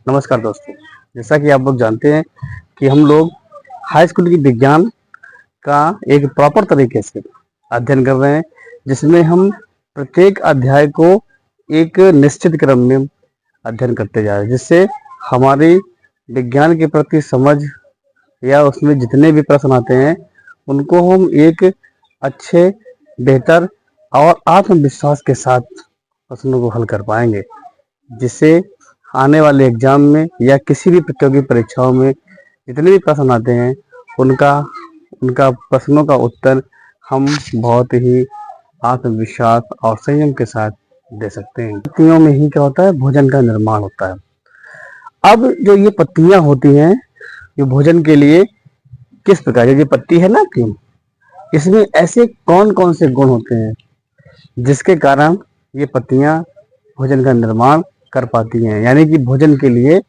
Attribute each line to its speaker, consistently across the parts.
Speaker 1: नमस्कार दोस्तों। जैसा कि आप लोग जानते हैं कि हम लोग हाई स्कूल की विज्ञान का एक प्रॉपर तरीके से अध्ययन कर रहे हैं, जिसमें हम प्रत्येक अध्याय को एक निश्चित क्रम में अध्ययन करते जा रहे हैं, जिससे हमारी विज्ञान के प्रति समझ या उसमें जितने भी प्रश्न आते हैं उनको हम एक अच्छे, बेहतर और आत्मविश्वास के साथ प्रश्नों को हल कर पाएंगे, जिससे आने वाले एग्जाम में या किसी भी प्रतियोगी परीक्षाओं में जितने भी प्रश्न आते हैं उनका उनका प्रश्नों का उत्तर हम बहुत ही आत्मविश्वास और संयम के साथ दे सकते हैं। पत्तियों में ही क्या होता है, भोजन का निर्माण होता है। अब जो ये पत्तियां होती हैं, ये भोजन के लिए किस प्रकार, ये पत्ती है ना आपकी, इसमें ऐसे कौन कौन से गुण होते हैं जिसके कारण ये पत्तियां भोजन का निर्माण कर पाती हैं, यानी कि भोजन के लिए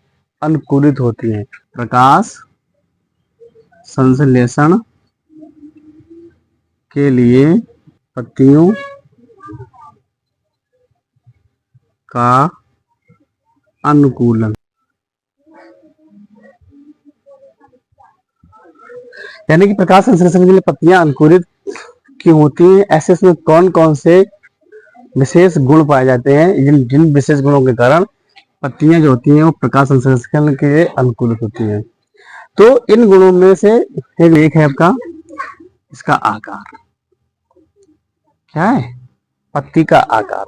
Speaker 1: अनुकूलित होती हैं। प्रकाश संश्लेषण के लिए पत्तियों का अनुकूलन, यानी कि प्रकाश संश्लेषण के लिए पत्तियां अनुकूलित क्यों होती हैं, ऐसे इसमें कौन कौन से विशेष गुण पाए जाते हैं, जिन जिन विशेष गुणों के कारण पत्तियां जो होती हैं वो प्रकाश संश्लेषण के लिए अनुकूलित होती हैं। तो इन गुणों में से एक है आपका इसका आकार। क्या है? पत्ती का आकार।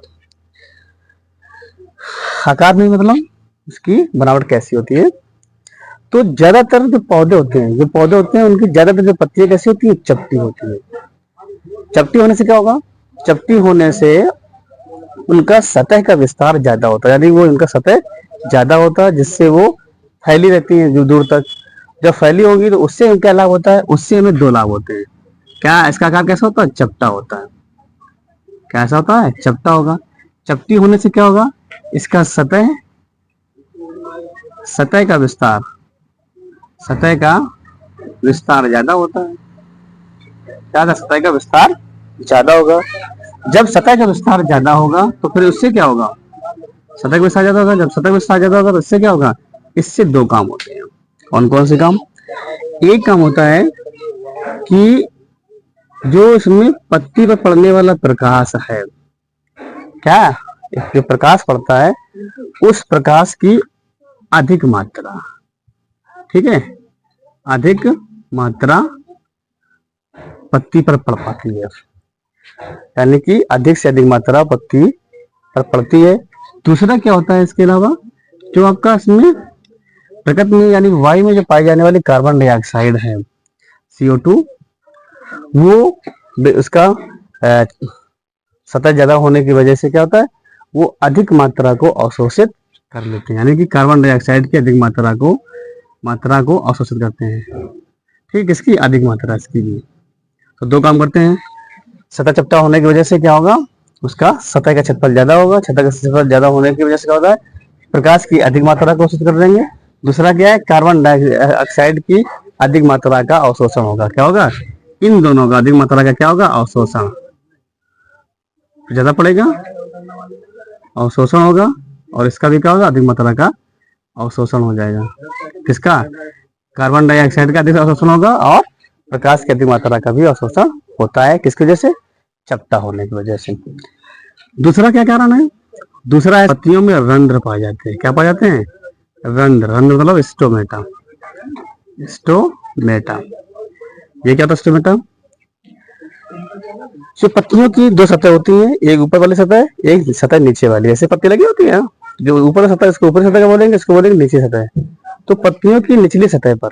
Speaker 1: आकार नहीं मतलब इसकी बनावट कैसी होती है। तो ज्यादातर जो पौधे होते हैं उनकी ज्यादातर जो पत्तियां कैसी होती है, चपटी होती है। चपटी होने से क्या होगा, चपटी होने से उनका सतह का विस्तार ज्यादा होता है, यानी वो उनका सतह ज्यादा होता है, जिससे वो फैली रहती है जो दूर तक। जब फैली होगी तो उससे हमें क्या लाभ होता है, उससे हमें दो लाभ होते हैं। क्या इसका आकार कैसा होता है, चपटा होता है। कैसा होता है, चपटा होगा। चपटी होने से क्या होगा, इसका सतह का विस्तार ज्यादा होता है। क्या सतह का विस्तार ज्यादा होगा। जब सतह का विस्तार ज्यादा होगा तो फिर उससे क्या होगा, सतह का विस्तार ज्यादा होगा। जब सतह का विस्तार ज्यादा होगा तो इससे क्या होगा, इससे दो काम होते हैं। कौन कौन से काम? एक काम होता है कि जो इसमें पत्ती पर पड़ने वाला प्रकाश है, क्या जो प्रकाश पड़ता है उस प्रकाश की अधिक मात्रा, ठीक है, अधिक मात्रा पत्ती पर पड़ पाती है, यानी कि अधिक से अधिक मात्रा पत्ती पर पड़ती है। दूसरा क्या होता है इसके अलावा, जो आपका इसमें प्रकृति में यानी वायु में जो पाई जाने वाली कार्बन डाइऑक्साइड है, CO2, वो उसका सतह ज्यादा होने की वजह से क्या होता है, वो अधिक मात्रा को अवशोषित कर लेते हैं, यानी कि कार्बन डाइऑक्साइड की अधिक मात्रा को अवशोषित करते हैं। ठीक, इसकी अधिक मात्रा इसकी भी। तो दो काम करते हैं। सतह चपटा होने की वजह से क्या होगा, उसका सतह का क्षेत्रफल ज्यादा होगा। सतह का क्षेत्रफल ज्यादा होने की वजह से क्या होता है, प्रकाश की अधिक मात्रा को अवशोषित कर देंगे। दूसरा क्या है, कार्बन डाइऑक्साइड की अधिक मात्रा का अवशोषण होगा। क्या होगा, इन दोनों का अधिक मात्रा का क्या होगा, अवशोषण ज्यादा पड़ेगा, अवशोषण होगा, और इसका भी क्या होगा, अधिक मात्रा का अवशोषण हो जाएगा। किसका, कार्बन डाइऑक्साइड का अधिक अवशोषण होगा और प्रकाश की अधिक मात्रा का भी अवशोषण होता है। किसकी वजह से, चपटा होने की वजह से। दूसरा क्या कारण है, दूसरा है पत्तियों में रंध्र पाए जाते हैं। क्या पाए जाते हैं, रंध्र मतलब स्टोमेटा। ये क्या होता है, स्टोमेटा। जो पत्तियों की दो सतह होती हैं, एक ऊपर वाली सतह, एक सतह नीचे वाली। ऐसे पत्ती लगी होती है, जो ऊपर सतह इसको ऊपर सतह का बोलेंगे, इसको बोलेंगे नीचे सतह। तो पत्तियों की निचली सतह पर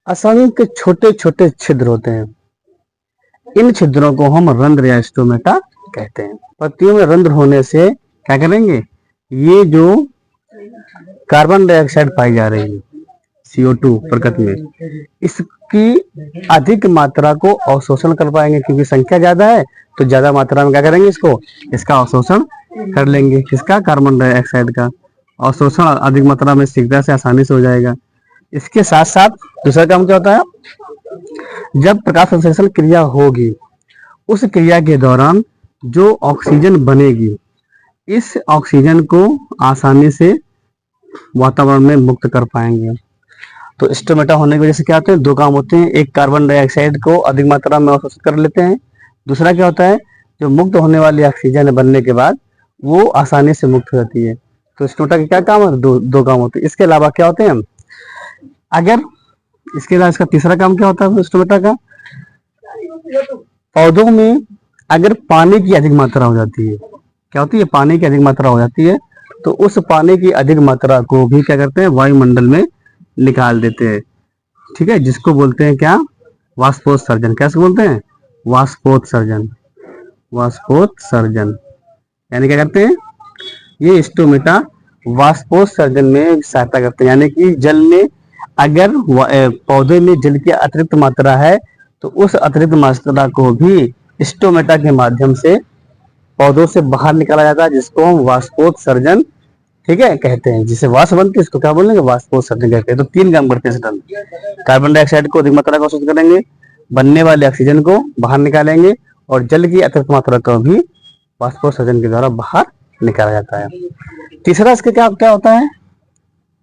Speaker 1: असंख्य छोटे छोटे छिद्र होते हैं। इन छिद्रों को हम रंध्र या स्टोमेटा कहते हैं। पत्तियों में रंध्र होने से क्या करेंगे, ये जो कार्बन डाइऑक्साइड पाई जा रही है, CO2 प्रकृति में, इसकी अधिक मात्रा को अवशोषण कर पाएंगे, क्योंकि संख्या ज्यादा है तो ज्यादा मात्रा में क्या करेंगे, इसका अवशोषण कर लेंगे। किसका, कार्बन डाइऑक्साइड का अवशोषण अधिक मात्रा में शीघ्रता से, आसानी से हो जाएगा। इसके साथ साथ दूसरा काम क्या होता है, जब प्रकाश संश्लेषण क्रिया होगी, उस क्रिया के दौरान जो ऑक्सीजन बनेगी, इस ऑक्सीजन को आसानी से वातावरण में मुक्त कर पाएंगे। तो स्टोमेटा होने की वजह से क्या होते हैं, दो काम होते हैं। एक, कार्बन डाइऑक्साइड को अधिक मात्रा में अवशोषित कर लेते हैं। दूसरा क्या होता है, जो मुक्त होने वाली ऑक्सीजन बनने के बाद वो आसानी से मुक्त हो जाती है। तो स्टोमेटा के क्या काम है, दो काम होते हैं। इसके अलावा क्या होते हैं, अगर इसके अलावा इसका तीसरा काम क्या होता है स्टोमेटा का, पौधों में अगर पानी की अधिक मात्रा हो जाती है, क्या होती है, पानी की अधिक मात्रा हो जाती है, तो उस पानी की अधिक मात्रा को भी क्या करते हैं, वायुमंडल में निकाल देते हैं। ठीक है, जिसको बोलते हैं क्या, वाष्पोत्सर्जन। कैसे बोलते हैं, वाष्पोत्सर्जन। वाष्पोत्सर्जन यानी क्या करते हैं, ये स्टोमेटा वाष्पोत्सर्जन में सहायता करते हैं। यानी कि जल में अगर पौधे में जल की अतिरिक्त मात्रा है तो उस अतिरिक्त मात्रा को भी स्टोमेटा के माध्यम से पौधों से बाहर निकाला जाता है, जिसको हम वाष्पोत्सर्जन, ठीक है, कहते हैं। जिसे वाष्प बनती है इसको क्या बोलेंगे, वाष्पोत्सर्जन कहते हैं। तो तीन काम करते हैं सिस्टम, कार्बन डाइऑक्साइड को अधिक मात्रा का अवशोषित करेंगे, बनने वाले ऑक्सीजन को बाहर निकालेंगे, और जल की अतिरिक्त मात्रा को भी वाष्पोत्सर्जन के द्वारा बाहर निकाला जाता है। तीसरा इसके क्या क्या होता है,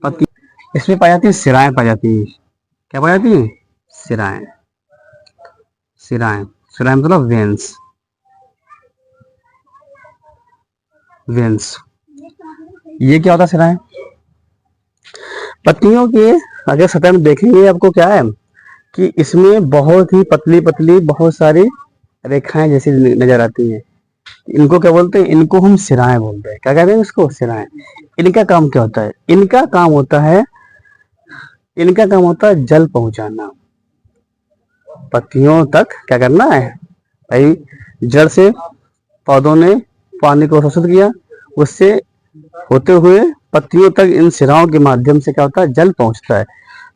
Speaker 1: पत्ती, इसमें पाई जाती है सिराएं पाई जाती है। क्या पाई जाती है, सिराएं। सिराएं, सिराएं मतलब वेन्स। वेन्स, ये क्या होता है सिराएं, पत्तियों के अगर सतह में देखेंगे आपको क्या है कि इसमें बहुत ही पतली पतली बहुत सारी रेखाएं जैसी नजर आती हैं। इनको क्या बोलते हैं, इनको हम सिराएं बोलते हैं। क्या कहते हैं इसको, सिराएं। इनका काम क्या होता है, इनका काम होता है जल पहुंचाना। पत्तियों तक क्या करना है भाई, जड़ से पौधों ने पानी को अवशोषित किया, उससे होते हुए पत्तियों तक इन सिराओं के माध्यम से क्या होता है, जल पहुंचता है।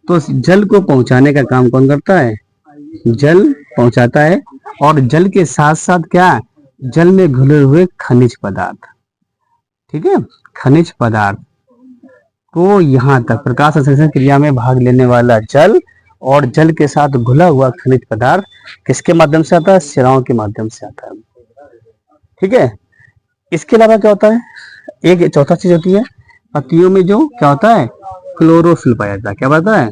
Speaker 1: तो जल को पहुंचाने का काम कौन करता है, जल पहुंचाता है। और जल के साथ साथ क्या, जल में घुले हुए खनिज पदार्थ, ठीक है, खनिज पदार्थ को यहाँ तक प्रकाश संश्लेषण क्रिया में भाग लेने वाला जल और जल के साथ घुला हुआ खनिज पदार्थ किसके माध्यम से आता है, सिराओं के माध्यम से आता है। ठीक है, इसके अलावा क्या होता है, एक चौथा चीज होती है पत्तियों में, जो क्या होता है, क्लोरोफिल पाया जाता है। क्या पाता है,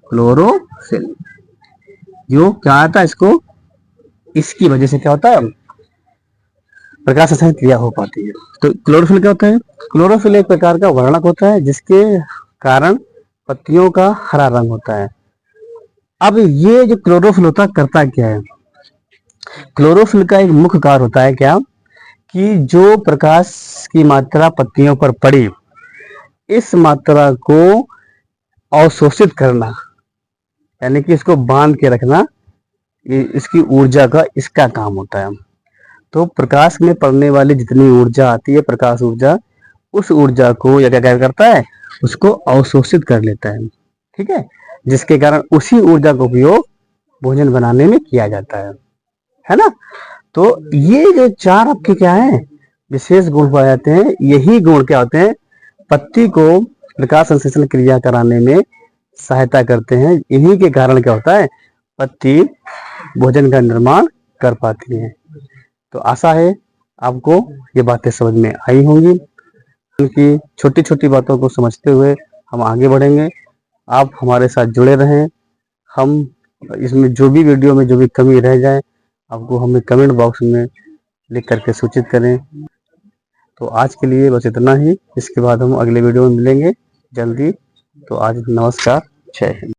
Speaker 1: क्लोरोफिल। जो क्या आता है इसको, इसकी वजह से क्या होता है, प्रकाश संश्लेषण क्रिया हो पाती है। तो क्लोरोफिल क्या होता है, क्लोरोफिल एक प्रकार का वर्णक होता है जिसके कारण पत्तियों का हरा रंग होता है। अब ये जो क्लोरोफिल होता है करता क्या है, क्लोरोफिल का एक मुख्य कार्य होता है क्या, कि जो प्रकाश की मात्रा पत्तियों पर पड़ी, इस मात्रा को अवशोषित करना, यानी कि इसको बांध के रखना, इसकी ऊर्जा का इसका काम होता है। तो प्रकाश में पड़ने वाली जितनी ऊर्जा आती है, प्रकाश ऊर्जा, उस ऊर्जा को यह क्या करता है, उसको अवशोषित कर लेता है। ठीक है, जिसके कारण उसी ऊर्जा का उपयोग भोजन बनाने में किया जाता है ना। तो ये जो चार आपके क्या है विशेष गुण पाए जाते हैं, यही गुण क्या होते हैं, पत्ती को प्रकाश संश्लेषण क्रिया कराने में सहायता करते हैं। इन्हीं के कारण क्या होता है, पत्ती भोजन का निर्माण कर पाती है। तो आशा है आपको ये बातें समझ में आई होंगी। उनकी छोटी छोटी बातों को समझते हुए हम आगे बढ़ेंगे। आप हमारे साथ जुड़े रहें। हम इसमें जो भी वीडियो में जो भी कमी रह जाए, आपको हमें कमेंट बॉक्स में लिख करके सूचित करें। तो आज के लिए बस इतना ही। इसके बाद हम अगले वीडियो में मिलेंगे जल्दी। तो आज नमस्कार, जय हिंद।